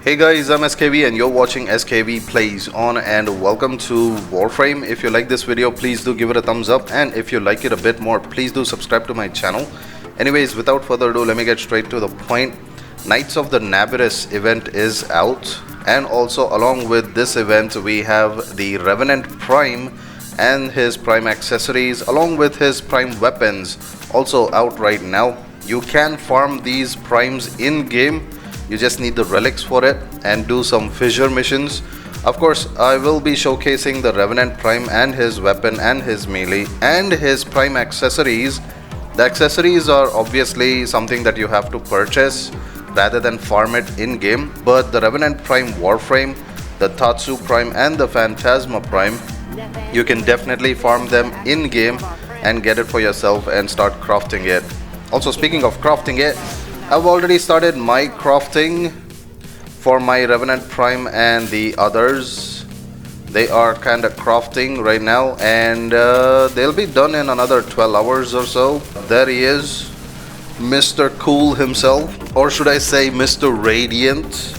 Hey guys, I'm SKV and you're watching SKV Plays On, and welcome to Warframe. If you like this video, please do give it a thumbs up, and if you like it a bit more, please do subscribe to my channel. Anyways, without further ado, let me get straight to the point. Knights of the Naberus event is out, and also along with this event we have the Revenant Prime and his Prime accessories along with his Prime weapons also out right now. You can farm these Primes in game. You just need the relics for it and do some fissure missions. Of course, I will be showcasing the Revenant Prime and his weapon and his melee and his Prime accessories. The accessories are obviously something that you have to purchase rather than farm it in game, but the Revenant Prime Warframe, the Tatsu Prime and the Phantasma Prime, you can definitely farm them in game and get it for yourself and start crafting it. Also, speaking of crafting it, I've already started my crafting for my Revenant Prime and the others. They are kind of crafting right now, and they'll be done in another 12 hours or so. There he is, Mr. Cool himself, or should I say Mr. Radiant.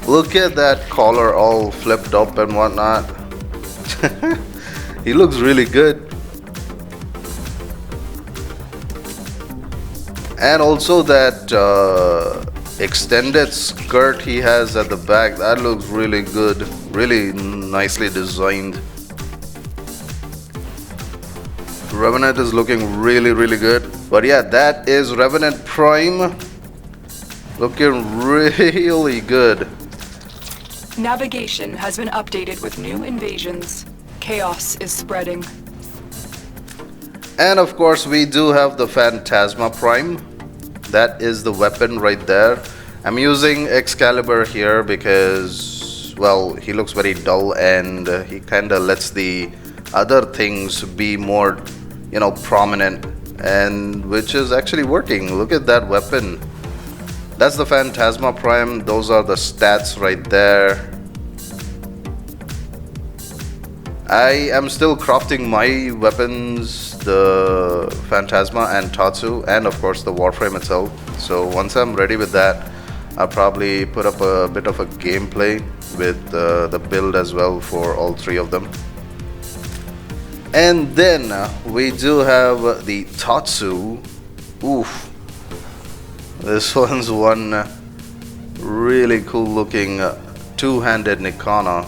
Look at that collar all flipped up and whatnot. He looks really good. And also that extended skirt he has at the back, that looks really good, really nicely designed. Revenant is looking really good. But yeah, that is Revenant Prime, looking really good. Navigation has been updated with new invasions. Chaos is spreading. And of course we do have the Phantasma Prime. That is the weapon right there. I'm using Excalibur here because, well, he looks very dull and he kinda lets the other things be more, you know, prominent, and which is actually working. Look at that weapon. That's the Phantasma Prime. Those are the stats right there. I am still crafting my weapons, the Phantasma and Tatsu, and of course the Warframe itself. So once I'm ready with that, I'll probably put up a bit of a gameplay with the build as well for all three of them. And then we do have the Tatsu. Oof. This one's one really cool looking two-handed Nikana.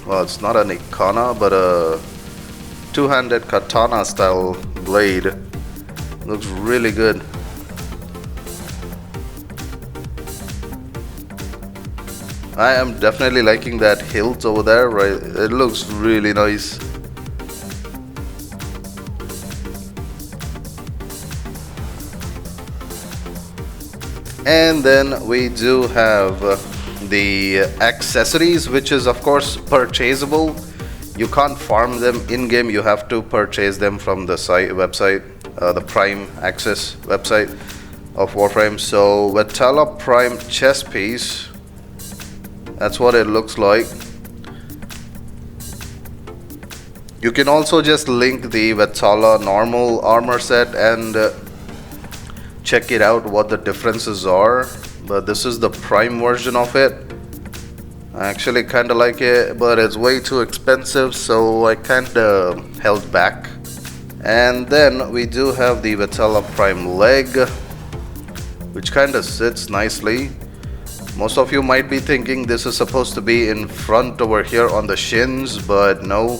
Well, it's not a Nikana, but a two-handed katana style blade. Looks really good. I am definitely liking that hilt over there, right? It looks really nice. And then we do have the accessories, which is of course purchasable. You can't farm them in game, you have to purchase them from the website, the Prime Access website of Warframe. So Vetala Prime chest piece, that's what it looks like. You can also just link the Vetala normal armor set and check it out what the differences are. But this is the Prime version of it. I actually kinda like it, but it's way too expensive, so I kinda held back. And then we do have the Vetala Prime leg, which kinda sits nicely. Most of you might be thinking this is supposed to be in front over here on the shins, but no.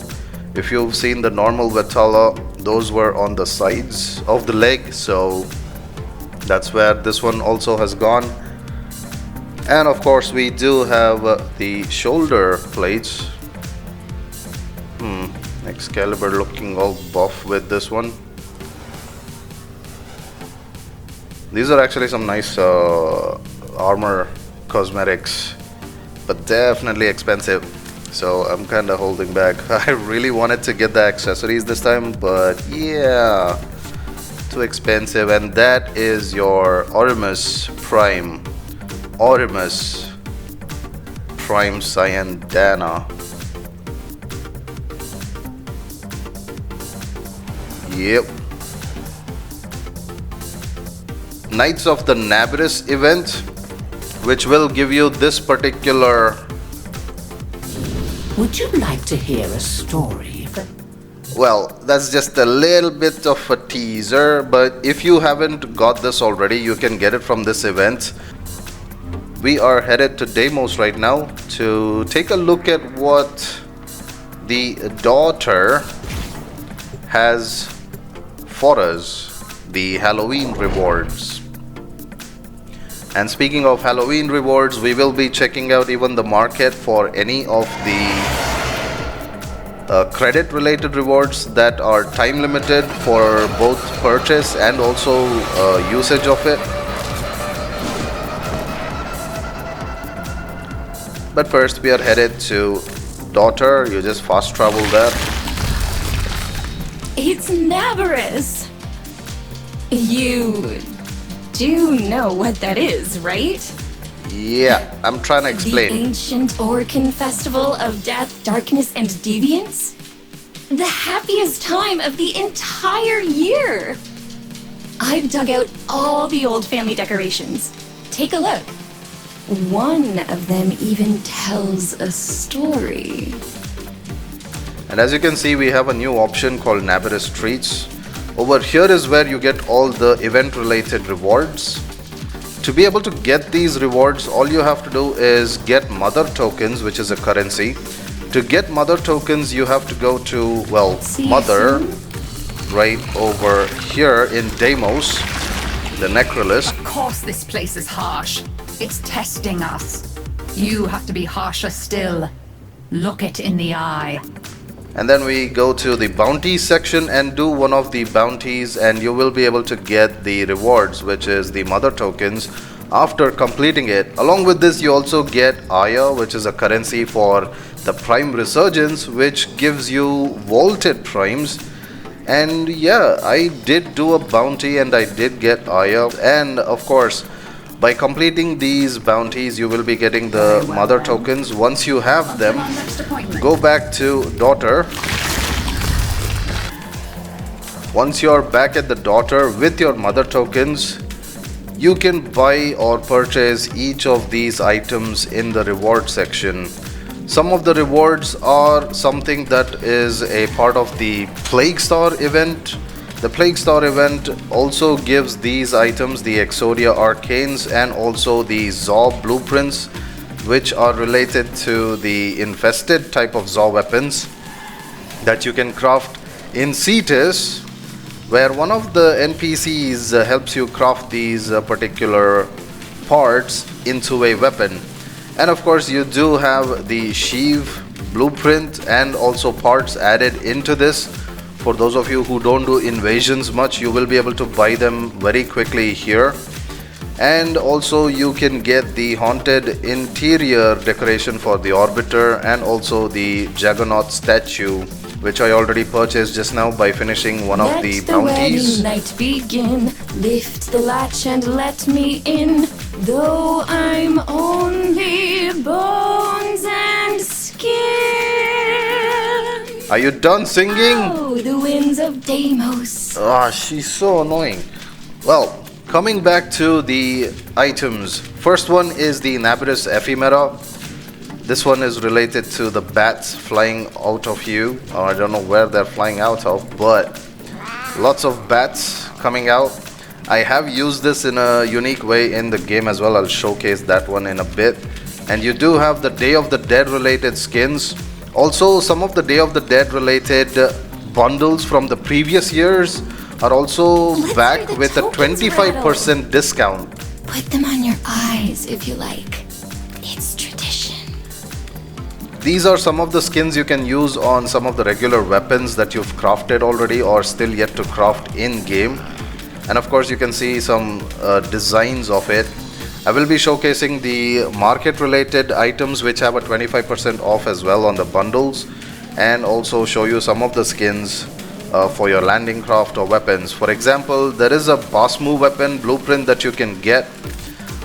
If you've seen the normal Vetala, those were on the sides of the leg, so that's where this one also has gone. And of course we do have the shoulder plates. Excalibur looking all buff with this one. These are actually some nice armor cosmetics, but definitely expensive, so I'm kinda holding back. I really wanted to get the accessories this time, but yeah, too expensive. And that is your Orimus Prime. Orimus Prime Cyandana. Yep. Knights of the Naberus event. which will give you this particular... Would you like to hear a story? Well, that's just a little bit of a teaser, but if you haven't got this already, you can get it from this event. We are headed to Deimos right now to take a look at what the daughter has for us, the Halloween rewards. And speaking of Halloween rewards, we will be checking out even the market for any of the credit related rewards that are time limited for both purchase and also usage of it. But first we are headed to daughter. You just fast travel there. It's Naberus! You do know what that is, right? Yeah, I'm trying to The explain. ancient Orcan festival of death, darkness, and deviance? The happiest time of the entire year! I've dug out all the old family decorations. Take a look. One of them even tells a story. And as you can see, we have a new option called Naberus Treats. Over here is where you get all the event related rewards. To be able to get these rewards, all you have to do is get mother tokens, which is a currency. To get mother tokens, you have to go to, well, mother, right over here in Deimos, the nekralisk. Of course this place is harsh. It's testing us. You have to be harsher still. Look it in the eye. And then we go to the bounty section and do one of the bounties, and you will be able to get the rewards, which is the mother tokens, after completing it. Along with this, you also get Aya, which is a currency for the Prime Resurgence, which gives you vaulted primes. And yeah, I did do a bounty and I did get Aya. And of course, by completing these bounties, you will be getting the mother tokens. Once you have them, go back to daughter. Once you are back at the daughter with your mother tokens, you can buy or purchase each of these items in the reward section. Some of the rewards are something that is a part of the Plague Star event. The Plague Star event also gives these items, the Exodia Arcanes and also the Zaw Blueprints, which are related to the infested type of Zaw weapons that you can craft in Cetus, where one of the NPCs helps you craft these particular parts into a weapon. And of course you do have the Sheave Blueprint and also parts added into this. For those of you who don't do invasions much, you will be able to buy them very quickly here. And also you can get the haunted interior decoration for the Orbiter and also the Juggernaut statue, which I already purchased just now by finishing one of the bounties. Let the wedding night begin. Lift the latch and let me in. Though I'm only bones and skin. Are you done singing? Oh, the winds of Deimos. Ah, she's so annoying. Well, coming back to the items. First one is the Naberus Ephemera. This one is related to the bats flying out of you. I don't know where they're flying out of, but lots of bats coming out. I have used this in a unique way in the game as well. I'll showcase that one in a bit. And you do have the Day of the Dead related skins. Also, some of the Day of the Dead related bundles from the previous years are also back with a 25% discount. Put them on your eyes if you like. It's tradition. These are some of the skins you can use on some of the regular weapons that you've crafted already or still yet to craft in game. And of course you can see some designs of it. I will be showcasing the market related items which have a 25% off as well on the bundles, and also show you some of the skins for your landing craft or weapons. For example, there is a Basmu weapon blueprint that you can get.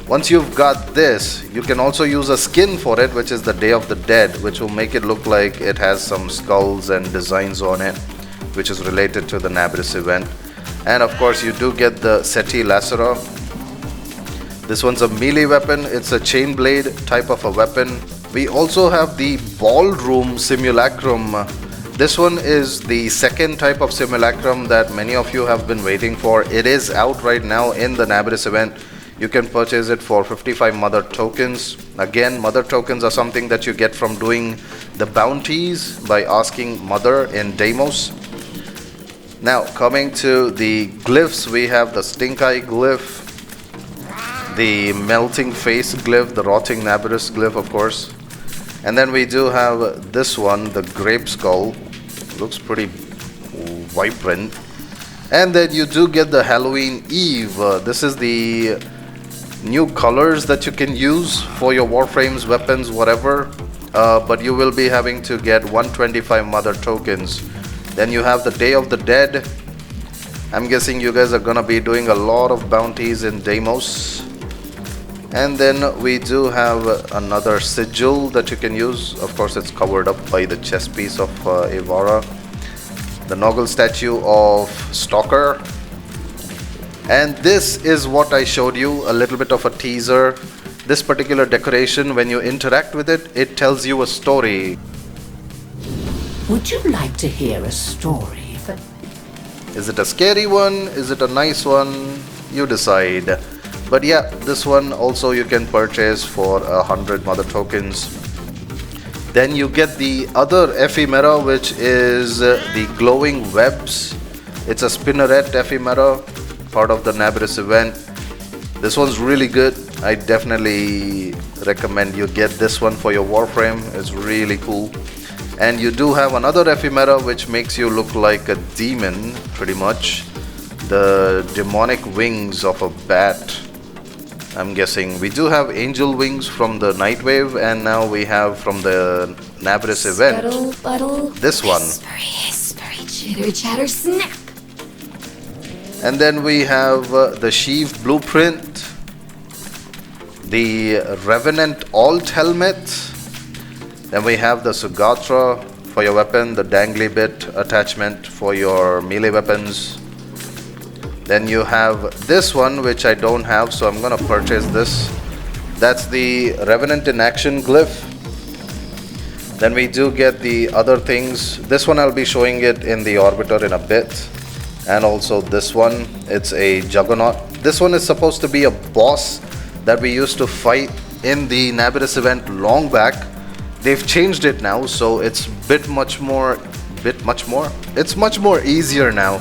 Once you've got this, you can also use a skin for it, which is the Day of the Dead, which will make it look like it has some skulls and designs on it, which is related to the Naberus event. And of course you do get the Seti Lacera. This one's a melee weapon. It's a chain blade type of a weapon. We also have the Ballroom Simulacrum. This one is the second type of simulacrum that many of you have been waiting for. It is out right now in the Naberus event. You can purchase it for 55 mother tokens. Again, mother tokens are something that you get from doing the bounties by asking mother in deimos. Now, coming to the glyphs, we have the stink eye glyph, the melting face glyph, the rotting Naberus glyph, of course. And then we do have this one, the grape skull. Looks pretty vibrant. And then you do get the Halloween Eve. This is the new colors that you can use for your Warframes, weapons, whatever. But you will be having to get 125 mother tokens. Then you have the Day of the Dead. I'm guessing you guys are gonna be doing a lot of bounties in deimos. And then we do have another sigil that you can use. Of course, it's covered up by the chest piece of Avara. The Noggle statue of Stalker. And this is what I showed you, a little bit of a teaser. This particular decoration, when you interact with it, it tells you a story. Would you like to hear a story? Is it a scary one? Is it a nice one? You decide. But yeah, this one also you can purchase for 100 mother tokens. Then you get the other ephemera, which is the glowing webs. It's a spinneret ephemera, part of the Naberus event. This one's really good. I definitely recommend you get this one for your Warframe. It's really cool. And you do have another ephemera which makes you look like a demon, pretty much. The demonic wings of a bat, I'm guessing. We do have angel wings from the Nightwave, and now we have from the Naberus event. Scuttle, buddle, this one. Whispery, hispery, chitter, chatter, snap. And then we have the Sheath blueprint, the Revenant alt helmet. Then we have the Sugatra for your weapon, the dangly bit attachment for your melee weapons. Then you have this one, which I don't have, so I'm gonna purchase this. That's the Revenant in Action glyph. Then we do get the other things. This one I'll be showing it in the orbiter in a bit. And also this one, it's a Juggernaut. This one is supposed to be a boss that we used to fight in the Naberus event long back. They've changed it now, so it's much more easier now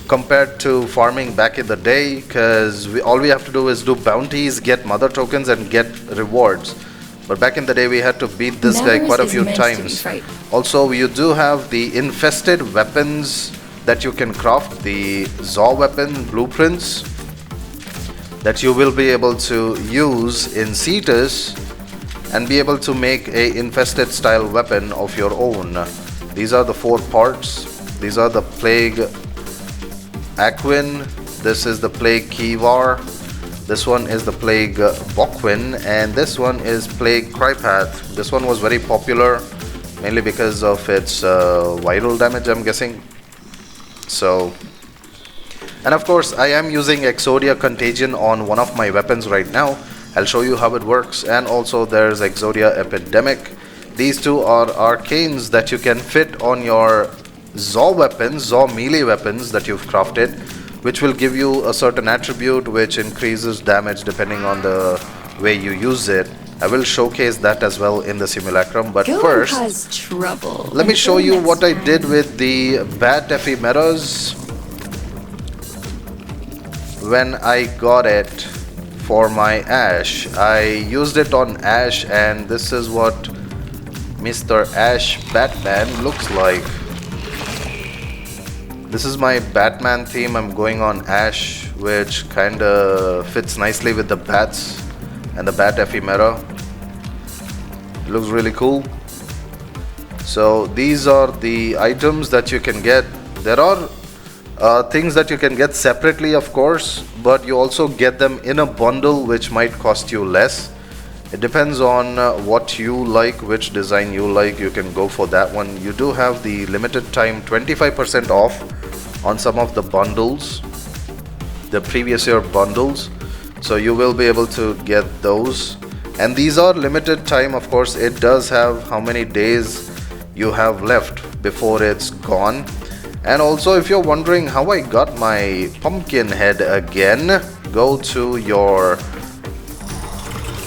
compared to farming back in the day, because all we have to do is do bounties, get mother tokens, and get rewards. But back in the day, we had to beat this guy quite a few times. Also, you do have the infested weapons that you can craft, the Zaw weapon blueprints that you will be able to use in Cetus and be able to make a infested style weapon of your own. These are the 4 parts. These are the Plague Aquin, this is the Plague Kivar, this one is the Plague Bokwin, and this one is Plague Crypath. This one was very popular, mainly because of its viral damage, I'm guessing. So, and of course I am using Exodia Contagion on one of my weapons right now. I'll show you how it works. And also there's Exodia Epidemic. These two are arcanes that you can fit on your Zaw weapons, Zaw melee weapons that you've crafted, which will give you a certain attribute which increases damage depending on the way you use it. I will showcase that as well in the simulacrum, but first let me show you what I did with the bat ephemeras when I got it for my Ash. I used it on Ash, and this is what Mr. Ash Batman looks like. This is my Batman theme. I'm going on Ash, which kinda fits nicely with the bats and the bat ephemera. It looks really cool. So these are the items that you can get. There are things that you can get separately, of course, but you also get them in a bundle, which might cost you less. It depends on what you like, which design you like. You can go for that one. You do have the limited time 25% off on some of the bundles, the previous year bundles. So you will be able to get those, and these are limited time. Of course, it does have how many days you have left before it's gone. And also, if you're wondering how I got my pumpkin head again, go to your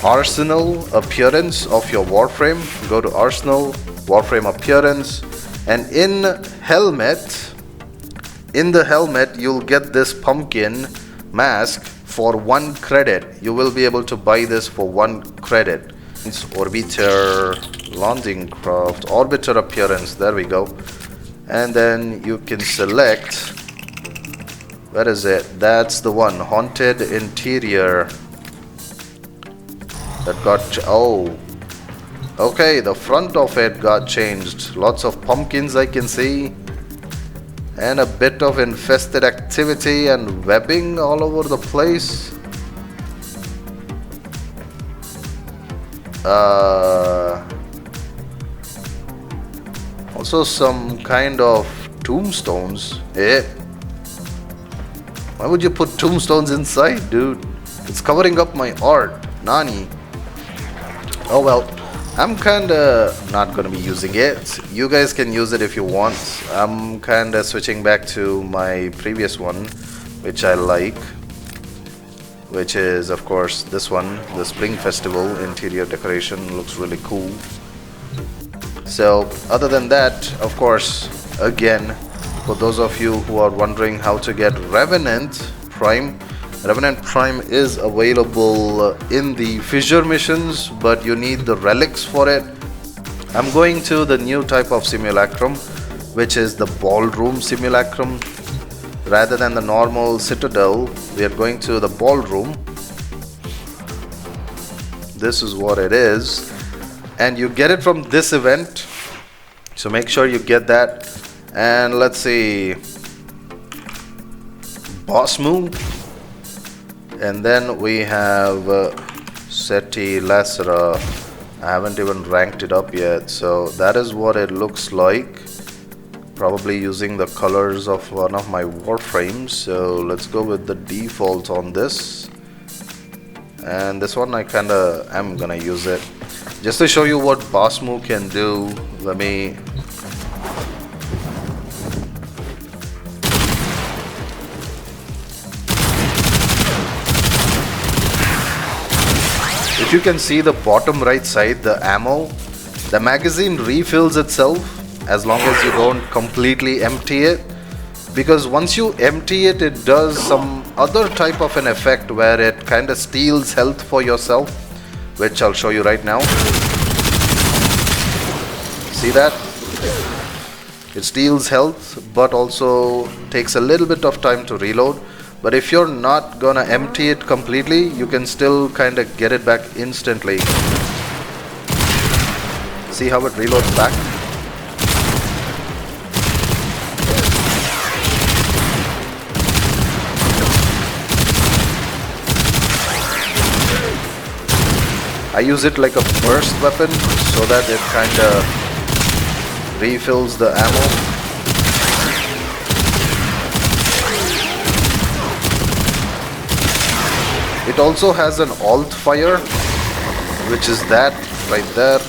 arsenal appearance of your Warframe. Go to arsenal, Warframe appearance, and in the helmet you'll get this pumpkin mask for 1 credit. You will be able to buy this for 1 credit. It's orbiter, landing craft, orbiter appearance, there we go. And then you can select, where is it? That's the one, haunted interior. That got, oh, okay, the front of it got changed. Lots of pumpkins I can see, and a bit of infested activity and webbing all over the place. Also some kind of tombstones. Why would you put tombstones inside, dude? It's covering up my art. Nani? Oh well, I'm kinda not gonna be using it. You guys can use it if you want. I'm kinda switching back to my previous one, which I like, which is of course this one, the Spring Festival interior decoration. Looks really cool. So other than that, of course, again, for those of you who are wondering how to get Revenant Prime, Revenant Prime is available in the fissure missions, but you need the relics for it. I'm going to the new type of simulacrum, which is the Ballroom Simulacrum. Rather than the normal Citadel, we are going to the Ballroom. This is what it is, and you get it from this event, so make sure you get that. And let's see, boss move. And then we have Seti Lacera. I haven't even ranked it up yet, so that is what it looks like. Probably using the colors of one of my Warframes, so let's go with the default on this. And this one I kinda am gonna use it just to show you what Basmu can do. Let me if you can see the bottom right side, the ammo, the magazine refills itself as long as you don't completely empty it, because once you empty it, it does some other type of an effect where it kind of steals health for yourself, which I'll show you right now. See that? It steals health but also takes a little bit of time to reload. But if you're not gonna empty it completely, you can still kind of get it back instantly. See how it reloads back? I use it like a burst weapon so that it kind of refills the ammo. It also has an alt fire, which is that right there.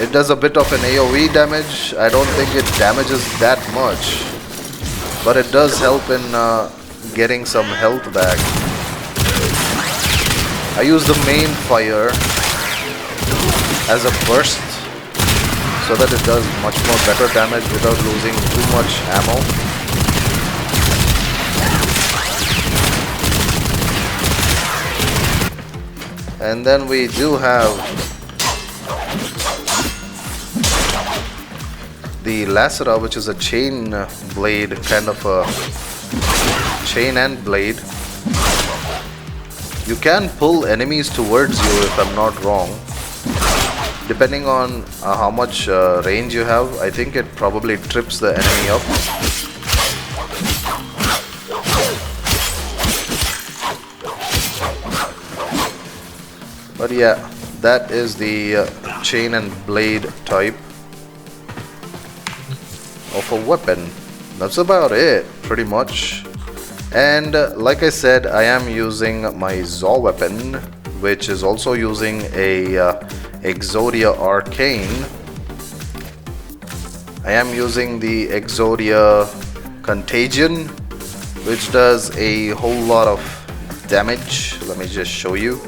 It does a bit of an AoE damage. I don't think it damages that much, but it does help in getting some health back. I use the main fire as a burst so that it does much more better damage without losing too much ammo. And then we do have the Lacera, which is a chain blade, kind of a chain and blade. You can pull enemies towards you if I'm not wrong. Depending on how much range you have, I think it probably trips the enemy up. But yeah, that is the chain and blade type of a weapon. that's about it, pretty much. And like I said, I am using my Zaw weapon, which is also using a Exodia Arcane. I am using the Exodia Contagion, which does a whole lot of damage. Let me just show you.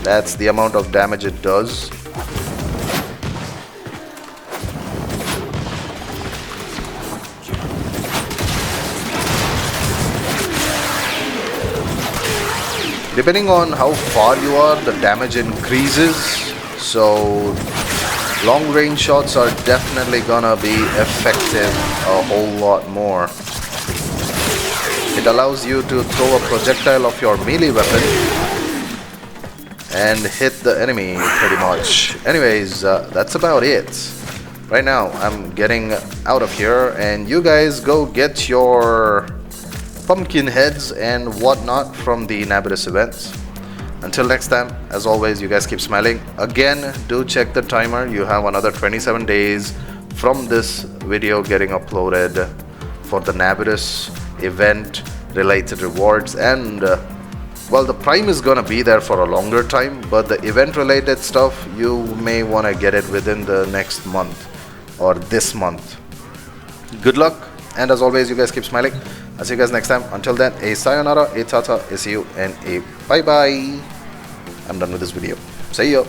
That's the amount of damage it does. Depending on how far you are, the damage increases. So long range shots are definitely gonna be effective a whole lot more. It allows you to throw a projectile of your melee weapon and hit the enemy pretty much. Anyways, that's about it. Right now, I'm getting out of here, and you guys go get your pumpkin heads and whatnot from the Naberus events. Until next time, as always, you guys keep smiling. Again, do check the timer. You have another 27 days from this video getting uploaded for the Naberus event related rewards, and well, the Prime is gonna be there for a longer time, but the event related stuff, you may want to get it within the next month or this month. Good luck, and as always, you guys keep smiling. I'll see you guys next time. Until then, a sayonara, a tata, a see you, and a bye bye. I'm done with this video. See ya.